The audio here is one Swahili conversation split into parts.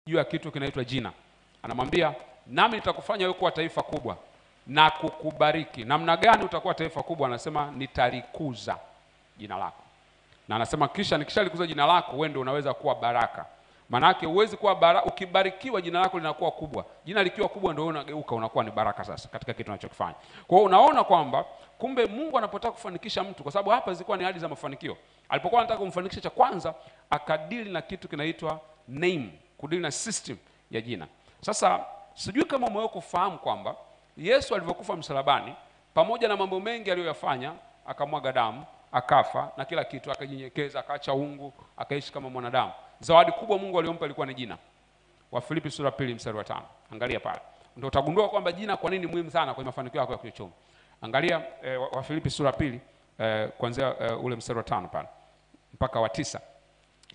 juu ya kitu kinaitwa jina. Anamwambia, nami nitakufanya wewe kuwa taifa kubwa na kukubariki. Namna gani utakuwa taifa kubwa? Anasema nitalikuza jina lako. Na anasema kisha nikishalikuza jina lako, wewe ndio unaweza kuwa baraka. Manake huwezi kuwa baraka ukibarikiwa jina lako linakuwa kubwa. Jina likiwa kubwa ndio unageuka unakuwa ni baraka sasa katika kitu unachokifanya. Kwa hiyo unaona kwamba kumbe Mungu anapotaka kufanikisha mtu, kwa sababu hapa zilikuwa ni ahadi za mafanikio. Alipokuwa anataka kumfanikisha, cha kwanza akadili na kitu kinaitwa name, kudili na system ya jina. Sasa sijui kama umewahi kufahamu kwamba Yesu alivyokufa msalabani, pamoja na mambo mengi aliyoyafanya, akamwaga damu, akafa na kila kitu, akajinyenyekeza, akaacha uungu, akaishi kama mwanadamu. Zawadi kubwa Mungu aliyompa ilikuwa ni jina. Wafilipi sura 2 mstari wa 5. Angalia pale. Ndio utagundua kwamba jina kwa nini muhimu sana kwa mafanikio yako ya kiuchumi. Angalia Wafilipi sura 2 kuanzia ule mstari wa 5 pale mpaka wa 9.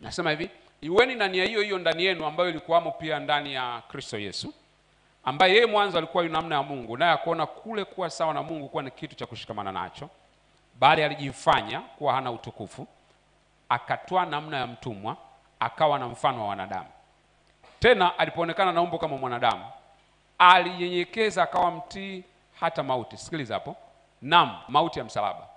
Nasema hivi, iweni na nia hiyo hiyo ndani yenu ambayo ilikuwamo pia ndani ya Kristo Yesu, ambaye yeye mwanzo alikuwa yu namna ya Mungu, naye akaona kule kuwa sawa na Mungu kuwa ni kitu cha kushikamana nacho, bali alijifanya kuwa hana utukufu, akatoa namna ya mtumwa, akawa na mfano wa wanadamu. Tena alipoonekana na umbo kama mwanadamu, alinyenyekeza akawa mtii hata mauti. Sikiliza hapo. Naam, mauti ya msalaba.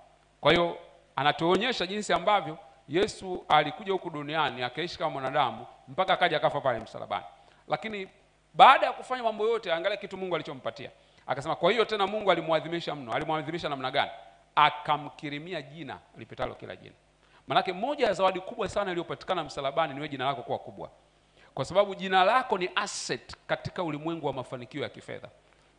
Kwa hiyo anatuonyesha jinsi ambavyo Yesu alikuja huku duniani akaishi kama mwanadamu mpaka akaja akafa pale msalabani. Lakini baada ya kufanya mambo yote, angalia kitu Mungu alichompatia. Akasema kwa hiyo tena Mungu alimwadhimisha mno. Alimwadhimisha namna gani? Akamkirimia jina lipitalo kila jina. Manake moja ya zawadi kubwa sana iliyopatikana msalabani ni wewe jina lako kuwa kubwa. Kwa sababu jina lako ni asset katika ulimwengu wa mafanikio ya kifedha.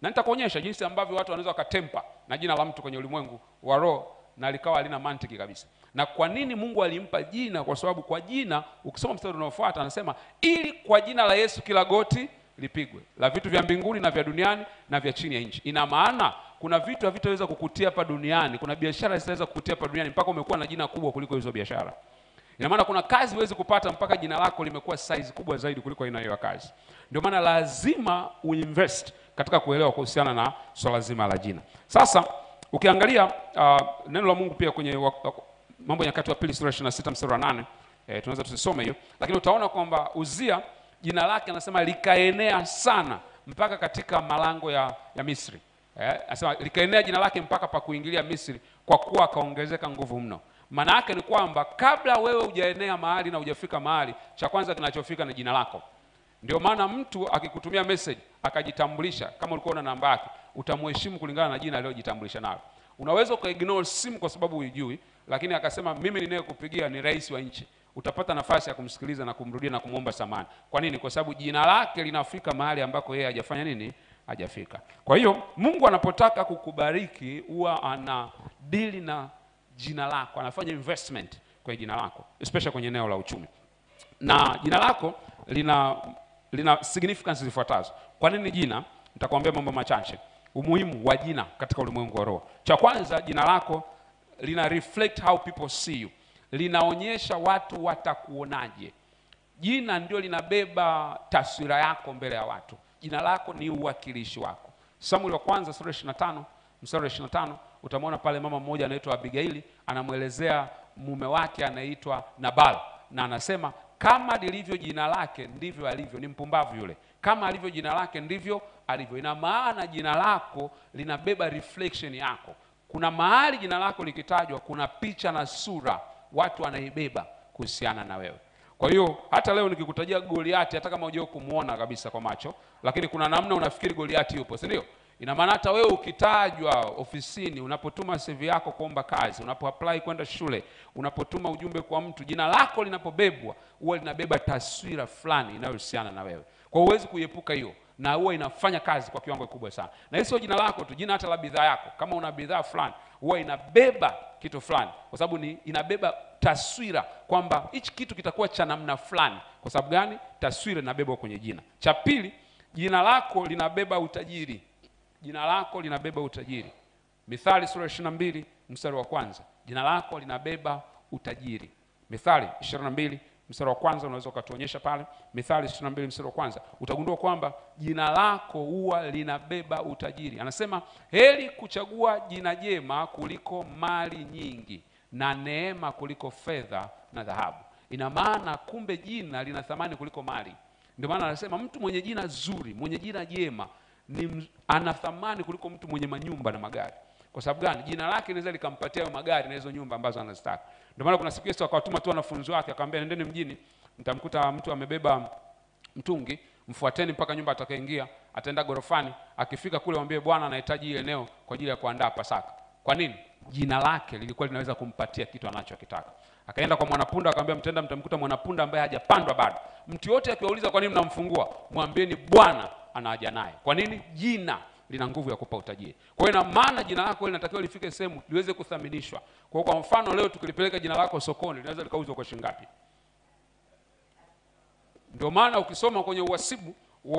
Na nitakuonyesha jinsi ambavyo watu wanaweza wakatempa na jina la mtu kwenye ulimwengu wa roho na likawa halina mantiki kabisa. Na kwa nini Mungu alimpa jina? Kwa sababu kwa jina, ukisoma mstari unaofuata anasema, ili kwa jina la Yesu kila goti lipigwe, la vitu vya mbinguni na vya duniani na vya chini ya nchi. Ina maana kuna vitu havitaweza kukutia hapa duniani, kuna biashara zitaweza kukutia hapa duniani mpaka umekuwa na jina kubwa kuliko hizo biashara. Ina maana kuna kazi huwezi kupata mpaka jina lako limekuwa size kubwa zaidi kuliko aina hiyo ya kazi. Ndio maana lazima uinvest katika kuelewa kuhusiana na swala zima la jina. Sasa ukiangalia neno la Mungu pia kwenye Mambo ya Nyakati wa Pili sura 26 mstari wa 8, tunaweza tusisome hiyo, lakini utaona kwamba Uzia jina lake anasema likaenea sana mpaka katika malango ya Misri. Anasema likaenea jina lake mpaka pa kuingilia Misri, kwa kuwa akaongezeka nguvu mno. Maana yake ni kwamba kabla wewe hujaenea mahali na hujafika mahali, cha kwanza kinachofika ni jina lako. Ndio maana mtu akikutumia message akajitambulisha, kama ulikuwa na namba yake, utamheshimu kulingana na jina aliyojitambulisha nalo. Unaweza ukaignore simu kwa sababu hujui, lakini akasema mimi ninayekupigia ni rais wa nchi, utapata nafasi ya kumsikiliza na kumrudia na kumuomba samahani. Kwa nini? Kwa sababu jina lake linafika mahali ambako yeye hajafanya nini? Hajafika. Kwa hiyo Mungu anapotaka kukubariki huwa ana deal na jina lako, anafanya investment kwa jina lako, especially kwenye eneo la uchumi. Na jina lako lina significance zifuatazo. Kwa nini jina? Nitakwambia mambo machache. Umuhimu wa jina katika ulimwengu wa roho. Cha kwanza, jina lako lina reflect how people see you. Linaonyesha watu watakuonaje. Jina ndio linabeba taswira yako mbele ya watu. Jina lako ni uwakilishi wako. Samuel wa kwanza sura 25 mstari wa 25 utamwona pale mama mmoja anaitwa Abigaili anamuelezea mume wake anaitwa Nabal, na anasema kama lilivyo jina lake ndivyo alivyo. Ni mpumbavu yule. Kama alivyo jina lake ndivyo alivyo. Ina maana jina lako linabeba reflection yako. Kuna mahali jina lako likitajwa, kuna picha na sura watu wanaibeba kuhusiana na wewe. Kwa hiyo hata leo nikikutajia Goliati, hata kama hujao kumuona kabisa kwa macho, lakini kuna namna unafikiri Goliati yupo, si ndio? Ina maana hata wewe ukitajwa ofisini, unapotuma CV yako kuomba kazi, unapoapply kwenda shule, unapotuma ujumbe kwa mtu, jina lako linapobebwa huwa linabeba taswira fulani inayohusiana na wewe. Kwa hiyo huwezi kuiepuka hiyo, na huwa inafanya kazi kwa kiwango kikubwa sana. Na hiyo jina lako tu, jina hata la bidhaa yako, kama una bidhaa fulani huwa inabeba kitu fulani, kwa sababu inabeba taswira kwamba hichi kitu kitakuwa cha namna fulani. Kwa sababu gani? Taswira inabebwa kwenye jina. Cha pili, jina lako linabeba utajiri. Jina lako linabeba utajiri. Mithali sura 22 mstari wa kwanza. Jina lako linabeba utajiri. Mithali 22 mstari wa kwanza unaweza ukatuonyesha pale. Mithali 22 mstari wa kwanza. Utagundua kwamba jina lako huwa linabeba utajiri. Anasema heri kuchagua jina jema kuliko mali nyingi, na neema kuliko fedha na dhahabu. Ina maana kumbe jina lina thamani kuliko mali. Ndio maana anasema mtu mwenye jina zuri, mwenye jina jema ana thamani kuliko mtu mwenye manyumba na magari. Kwa sababu gani? Jina lake linaweza likampatia hayo magari na hizo nyumba ambazo anazitaka. Ndio maana kuna siku Yesu akawatuma tu wanafunzi wake akamwambia, nendeni mjini, mtamkuta mtu amebeba mtungi, mfuateni mpaka nyumba atakayeingia, ataenda gorofani, akifika kule mwambie Bwana anahitaji ile eneo kwa ajili ya kuandaa Pasaka. Kwa nini? Jina lake lilikuwa linaweza kumpatia kitu anachokitaka. Akaenda kwa mwanapunda akamwambia, mtenda mtamkuta mwanapunda ambaye hajapandwa bado. Mtu yote akiwauliza kwa nini mnamfungua, mwambieni Bwana anaja naye. Kwa nini? Jina lina nguvu ya kupa utajiri. Kwa hiyo ina maana jina lako linatakiwa lifike sehemu liweze kuthaminishwa. Kwa mfano leo tukilipeleka jina lako sokoni, linaweza likauzwa kwa shilingi ngapi? Ndio maana ukisoma kwenye uhasibu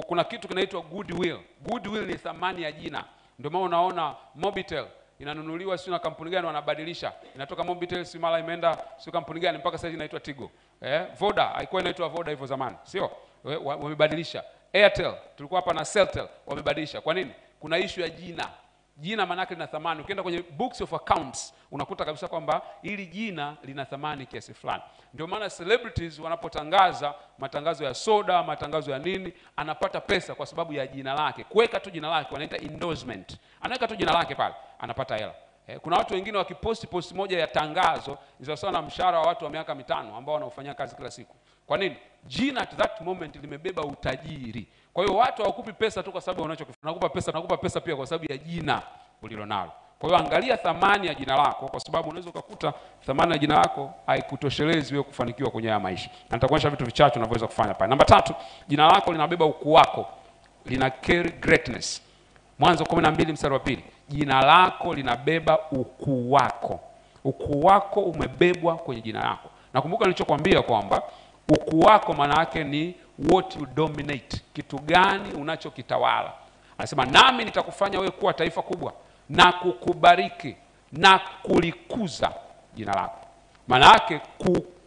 kuna kitu kinaitwa goodwill. Goodwill ni thamani ya jina. Ndio maana unaona Mobitel inanunuliwa sio na kampuni gani wanabadilisha. Inatoka Mobitel si mara imeenda sio kampuni gani mpaka sasa inaitwa Tigo. Voda haikuwa inaitwa Voda hivyo zamani. Sio? Wamebadilisha. Airtel tulikuwa hapa na Celtel wamebadilisha. Kwa nini? Kuna issue ya jina. Jina maana yake lina thamani. Ukienda kwenye books of accounts unakuta kabisa kwamba hili jina lina thamani kiasi fulani. Ndio maana celebrities wanapotangaza matangazo ya soda, matangazo ya nini, anapata pesa kwa sababu ya jina lake. Kuweka tu jina lake wanaita endorsement. Anaweka tu jina lake pale, anapata hela. Kuna watu wengine wakiposti moja ya tangazo ni sawa na mshahara wa watu wa miaka 5 ambao wanaofanya kazi kila siku. Kwa nini? Jina at that moment limebeba utajiri. Kwa hiyo watu hawakupi pesa tu kwa sababu wanachokifanya. Nakupa pesa pia kwa sababu ya jina ulilonalo. Kwa hiyo angalia thamani ya jina lako, kwa sababu unaweza kukuta thamani ya jina lako haikutoshelezi wewe kufanikiwa kwenye haya maisha. Na nitakuonyesha vitu vichache unavyoweza kufanya pale. Namba 3, jina lako linabeba ukuu wako. Lina carry greatness. Mwanzo 12 mstari wa 2. Jina lako linabeba ukuu wako. Ukuu wako umebebwa kwenye jina lako. Nakumbuka nilichokuambia kwamba ukuu wako maana yake ni what you dominate. Kitu gani unachokitawala. Anasema nami nitakufanya wewe kuwa taifa kubwa na kukubariki na kulikuza jina lako. Maana yake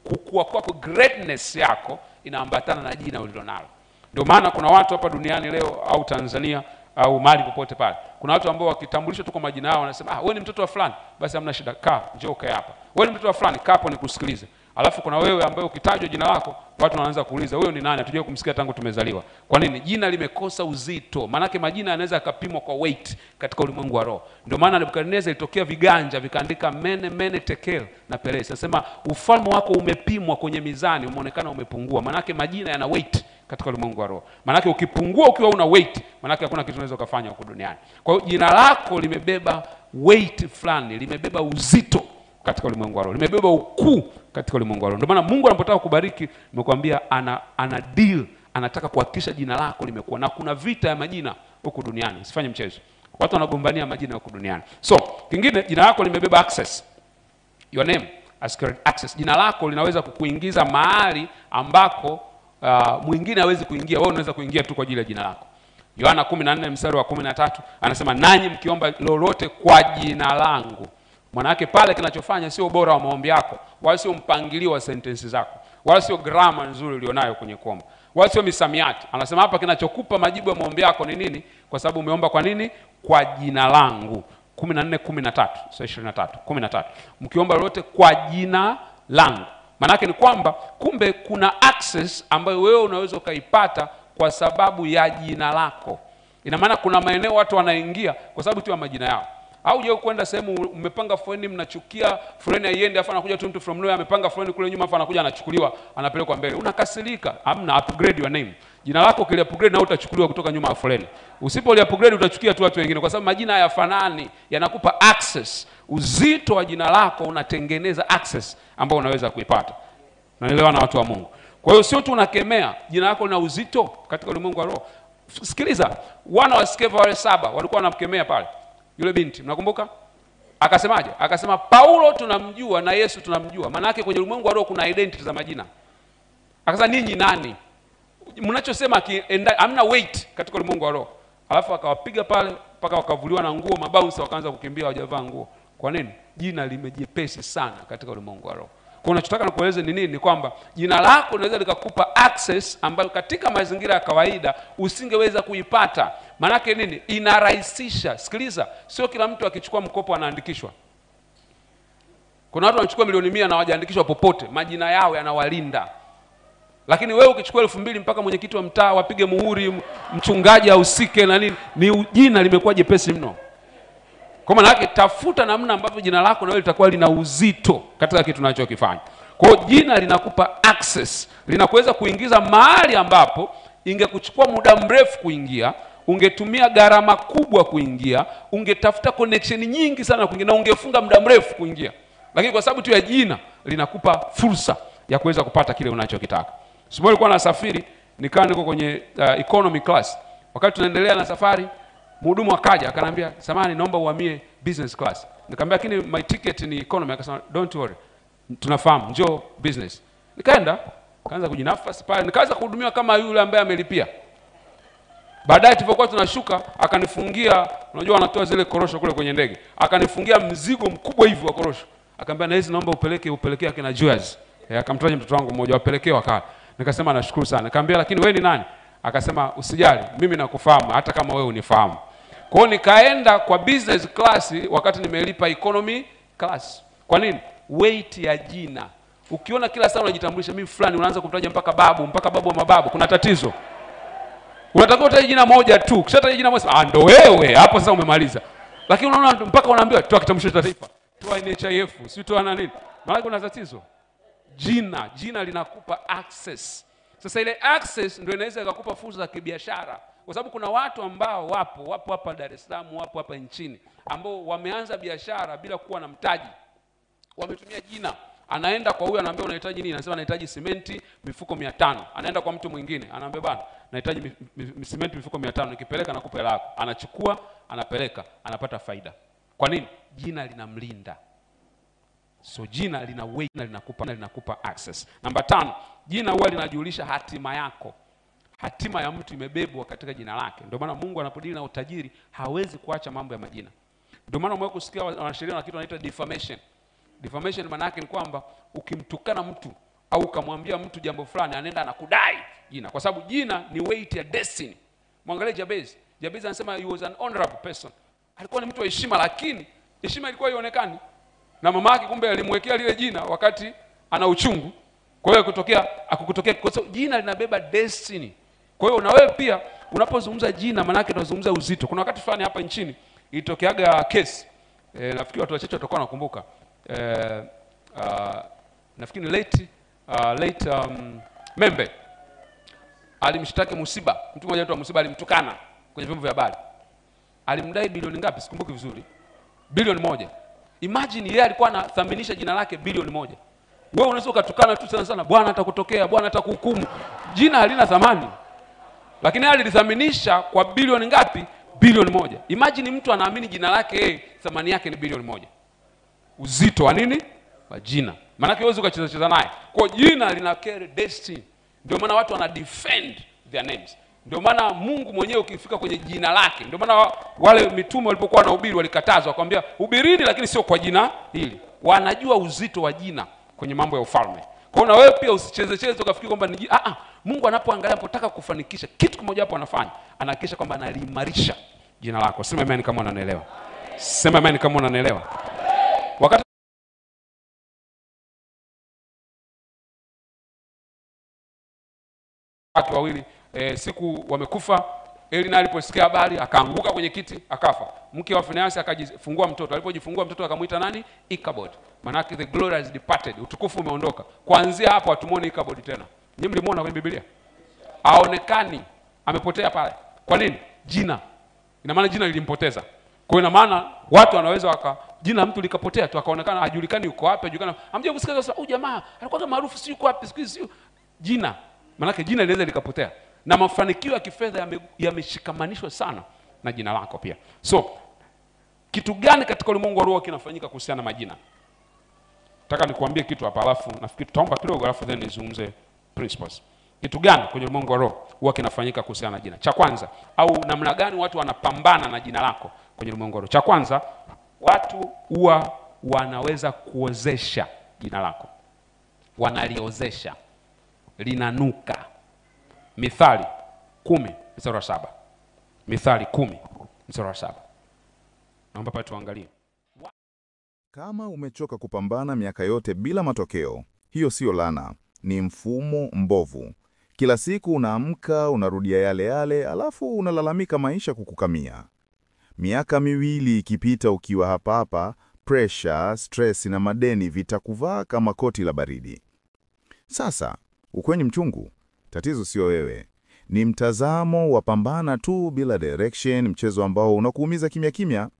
kukua kwako, greatness yako inaambatana na jina ulilonalo. Ndio maana kuna watu hapa duniani leo au Tanzania au mahali popote pale, kuna watu ambao wakitambulishwa tu kwa majina yao wanasema wewe ni mtoto wa fulani, basi hamna shida, kaa njoo kae hapa. Wewe ni mtoto wa fulani, kaa hapo nikusikilize. Alafu kuna wewe ambaye ukitajwa jina lako watu wanaanza kuuliza wewe ni nani? Hatujui kumsikia tangu tumezaliwa. Kwa nini? Jina limekosa uzito. Maana yake majina yanaweza yakapimwa kwa weight katika ulimwengu wa roho. Ndio maana Nebukadneza ilitokea viganja vikaandika mene tekel na peres. Nasema ufalme wako umepimwa kwenye mizani, umeonekana umepungua. Maana yake majina yana weight katika ulimwengu wa roho. Maana yake ukipungua ukiwa una weight, maana yake hakuna kitu unaweza kufanya huko duniani. Kwa hiyo jina lako limebeba weight fulani, limebeba uzito katika ulimwengu wa roho, limebeba ukuu katika ulimwengu wa roho. Ndio maana Mungu anapotaka kubariki, nimekuambia ana deal, anataka kuhakikisha jina lako limekuwa. Na kuna vita ya majina huko duniani, usifanye mchezo. Watu wanagombania majina huko duniani. So, kingine, jina lako limebeba access. Your name has access. Jina lako linaweza kukuingiza mahali ambako mwingine hawezi kuingia. Wewe unaweza kuingia tu kwa ajili ya jina lako. Yohana 14 mstari wa 13 anasema nanyi mkiomba lolote kwa jina langu. Maana yake pale kinachofanya sio ubora wa maombi yako, wala sio mpangilio wa sentensi zako, wala sio grammar nzuri ulionayo kwenye kuomba, wala sio misamiati. Anasema hapa kinachokupa majibu ya maombi yako ni nini? Kwa sababu umeomba kwa nini? Kwa jina langu. 14:13 sio 23:13. Mkiomba lolote kwa jina langu. Maana yake ni kwamba kumbe kuna access ambayo wewe unaweza ukaipata kwa sababu ya jina lako. Ina maana kuna maeneo watu wanaingia kwa sababu tu ya majina yao. Au je, kwenda sehemu umepanga foleni, mnachukia foleni haiende, afa anakuja tu mtu from nowhere amepanga foleni kule nyuma, afa anakuja anachukuliwa, anapelekwa mbele. Unakasirika. Hamna, upgrade your name. Jina lako kile upgrade na utachukuliwa kutoka nyuma ya foleni. Usipo li upgrade utachukia tu watu wengine kwa sababu majina hayafanani, yanakupa access. Uzito wa jina lako unatengeneza access ambayo unaweza kuipata. Unaelewa na watu wa Mungu. Kwa hiyo sio tu unakemea, jina lako lina uzito katika ulimwengu wa roho. Sikiliza, wana wa Skeva wale 7 walikuwa wanamkemea pale yule binti, mnakumbuka? Akasemaje? Akasema Paulo tunamjua na Yesu tunamjua. Maana yake kwenye ulimwengu wa roho kuna identity za majina. Akasema ninyi nani? Mnachosema hamna weight katika ulimwengu wa roho. Alafu akawapiga pale mpaka wakavuliwa na nguo, mabounce wakaanza kukimbia hawajavaa nguo. Kwa nini? Jina limejepesi sana katika ulimwengu wa roho. Kwa unachotaka nikueleze ni nini? Ni kwamba jina lako linaweza likakupa access ambayo katika mazingira ya kawaida usingeweza kuipata. Maana yake nini? Inarahisisha. Sikiliza, sio kila mtu akichukua mkopo anaandikishwa. Kuna watu wanachukua milioni 100 na hawajaandikishwa popote. Majina yao yanawalinda. Lakini wewe ukichukua 2000 mpaka mwenyekiti wa mtaa wapige muhuri, mchungaji ahusike na nini, ni jina limekuwa jepesi mno. Kwa maana yake tafuta namna ambavyo jina lako na wewe litakuwa lina uzito katika kitu tunachokifanya. Kwa hiyo jina linakupa access, linakuweza kuingiza mahali ambapo ingekuchukua muda mrefu kuingia, ungetumia gharama kubwa kuingia, ungetafuta connection nyingi sana kuingia na ungefunga muda mrefu kuingia. Lakini kwa sababu tu ya jina linakupa fursa ya kuweza kupata kile unachokitaka. Siku nilikuwa nasafiri, nikawa niko kwenye economy class. Wakati tunaendelea na safari, mhudumu akaja akaniambia, "Samahani, naomba uhamie business class." Nikamwambia, "Lakini my ticket ni economy." Akasema, "Don't worry. Tunafahamu, njoo business." Nikaenda, kaanza kujinafasi pale, nikaanza kuhudumiwa kama yule ambaye amelipia. Baadaye tulipokuwa tunashuka, akanifungia, unajua wanatoa zile korosho kule kwenye ndege. Akanifungia mzigo mkubwa hivi wa korosho. Akamwambia, "Na hizi naomba upelekee akina Joaz." Akamtaja mtoto wangu mmoja, wapelekee wakala. Nikasema, "Nashukuru sana." Nikamwambia, "Lakini wewe ni nani?" Akasema, "Usijali, mimi nakufahamu hata kama wewe unifahamu." Kwa hiyo nikaenda kwa business class wakati nimelipa economy class. Kwa nini? Weight ya jina. Ukiona kila saa unajitambulisha mimi fulani, unaanza kumtaja mpaka babu wa mababu, kuna tatizo. Unatakiwa utaje jina moja tu. Ukishataja jina moja, ndo wewe, hapo sasa umemaliza. Lakini unaona mpaka unaambiwa toa kitambulisho cha taifa, toa NHIF, si toa na nini? Maana kuna tatizo. Jina linakupa access. Sasa ile access ndio inaweza ikakupa fursa za kibiashara. Kwa sababu kuna watu ambao wapo hapa Dar es Salaam, wapo hapa nchini, ambao wameanza biashara bila kuwa na mtaji. Wametumia jina. Anaenda kwa huyu anaambia unahitaji nini? Anasema nahitaji simenti mifuko 500. Anaenda kwa mtu mwingine, anaambia bana, nahitaji simenti mifuko 500, nikipeleka nakupa hela yako. Anachukua, anapeleka, anapata faida. Kwa nini? Jina linamlinda. So jina lina weight na linakupa access. Namba 5, jina huwa linajulisha hatima yako. Hatima ya mtu imebebwa katika jina lake. Ndio maana Mungu anapodili na utajiri hawezi kuacha mambo ya majina. Ndio maana mwe kusikia wanasheria na kitu wanaita defamation. Defamation maana yake ni kwamba ukimtukana mtu au ukamwambia mtu jambo fulani, anaenda anakudai jina, kwa sababu jina ni weight ya destiny. Mwangalie Jabez. Jabez anasema he was an honorable person. Alikuwa ni mtu wa heshima, lakini heshima ilikuwa haionekani. Na mama yake kumbe alimwekea lile jina wakati ana uchungu. Kwa hiyo akukutokea kwa sababu jina linabeba destiny. Kwa hiyo na wewe pia unapozungumza jina, maana yake unazungumza uzito. Kuna wakati fulani hapa nchini ilitokeaga kesi. Nafikiri watu wachache watakuwa wanakumbuka. Nafikiri late Membe alimshtaki Musiba. Mtu mmoja anaitwa Musiba alimtukana kwenye vyombo vya habari. Alimdai bilioni ngapi? Sikumbuki vizuri. Bilioni 1. Imagine yeye alikuwa anathaminisha jina lake bilioni 1. Wewe unaweza ukatukana tu sana, Bwana atakutokea, Bwana atakuhukumu. Jina halina thamani. Lakini yeye alithaminisha kwa bilioni ngapi? Bilioni 1. Imagine mtu anaamini jina lake thamani yake ni bilioni 1. Uzito wa nini? Wa jina. Maana yake huwezi ukacheza naye. Kwa jina lina carry destiny. Ndio maana watu wana defend their names. Ndio maana Mungu mwenyewe ukifika kwenye jina lake. Ndio maana wale mitume walipokuwa wanahubiri walikatazwa, wakamwambia hubirini lakini sio kwa jina hili. Wanajua uzito wa jina kwenye mambo ya ufalme. Kwa hiyo na wewe pia usicheze ukafikiri kwamba ni Mungu anapoangalia, anapotaka kufanikisha kitu kimoja hapo anafanya, anahakikisha kwamba analiimarisha jina lako. Sema amen kama unanielewa. Sema amen kama unanielewa. Wakati watu wawili siku wamekufa, Elina aliposikia habari akaanguka kwenye kiti akafa. Mke wa Finehasi akajifungua mtoto. Alipojifungua mtoto akamuita nani? Ichabod. Maana yake the glory has departed, utukufu umeondoka. Kuanzia hapo hatumuoni Ichabod tena. Nyinyi mlimuona kwenye Biblia? Haonekani, amepotea pale. Kwa nini? Jina. Ina maana jina lilimpoteza. Kwa hiyo ina maana watu wanaweza jina mtu likapotea tu akaonekana hajulikani yuko wapi, hajulikani. Hamje kusikia sasa jamaa alikuwa maarufu si yuko wapi siku hizi. Jina. Maana yake jina linaweza likapotea. Na mafanikio ya kifedha yameshikamanishwa sana na jina lako pia. So, kitu gani katika ulimwengu wa roho kinafanyika kuhusiana na majina? Nataka nikuambie kitu hapa, alafu nafikiri tutaomba kidogo, alafu then nizungumze principles. Kitu gani kwenye ulimwengu wa roho huwa kinafanyika kuhusiana na jina? Cha kwanza, au namna gani watu wanapambana na jina lako kwenye ulimwengu wa roho? Cha kwanza, watu huwa wanaweza kuozesha jina lako. Wanaliozesha. Linanuka. Mithali 10:7. Mithali 10:7. Naomba pale tuangalie. Kama umechoka kupambana miaka yote bila matokeo, hiyo sio laana. ni mfumo mbovu. Kila siku unaamka, unarudia yale yale, alafu unalalamika maisha kukukamia. Miaka miwili ikipita ukiwa hapa hapa, pressure, stress na madeni vitakuvaa kama koti la baridi. Sasa, ukweni mchungu, tatizo sio wewe. Ni mtazamo wa pambana tu bila direction, mchezo ambao unakuumiza kimya kimya.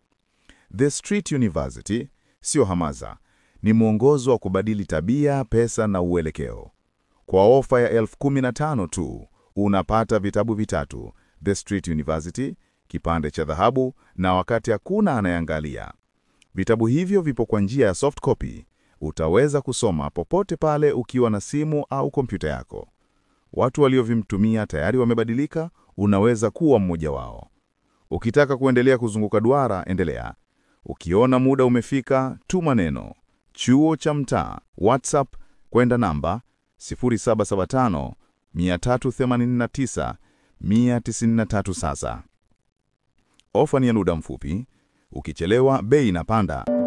The Street University sio hamaza, ni mwongozo wa kubadili tabia, pesa na uelekeo. Kwa ofa ya 15,000 tu, unapata vitabu vitatu: The Street University, Kipande cha Dhahabu na Wakati Hakuna Anayeangalia. Vitabu hivyo vipo kwa njia ya soft copy. Utaweza kusoma popote pale ukiwa na simu au kompyuta yako. Watu waliovimtumia tayari wamebadilika, unaweza kuwa mmoja wao. Ukitaka kuendelea kuzunguka duara, endelea. Ukiona muda umefika, tuma neno Chuo cha Mtaa WhatsApp kwenda namba 0775 389 193 sasa. Ofa ni ya muda mfupi, ukichelewa bei inapanda.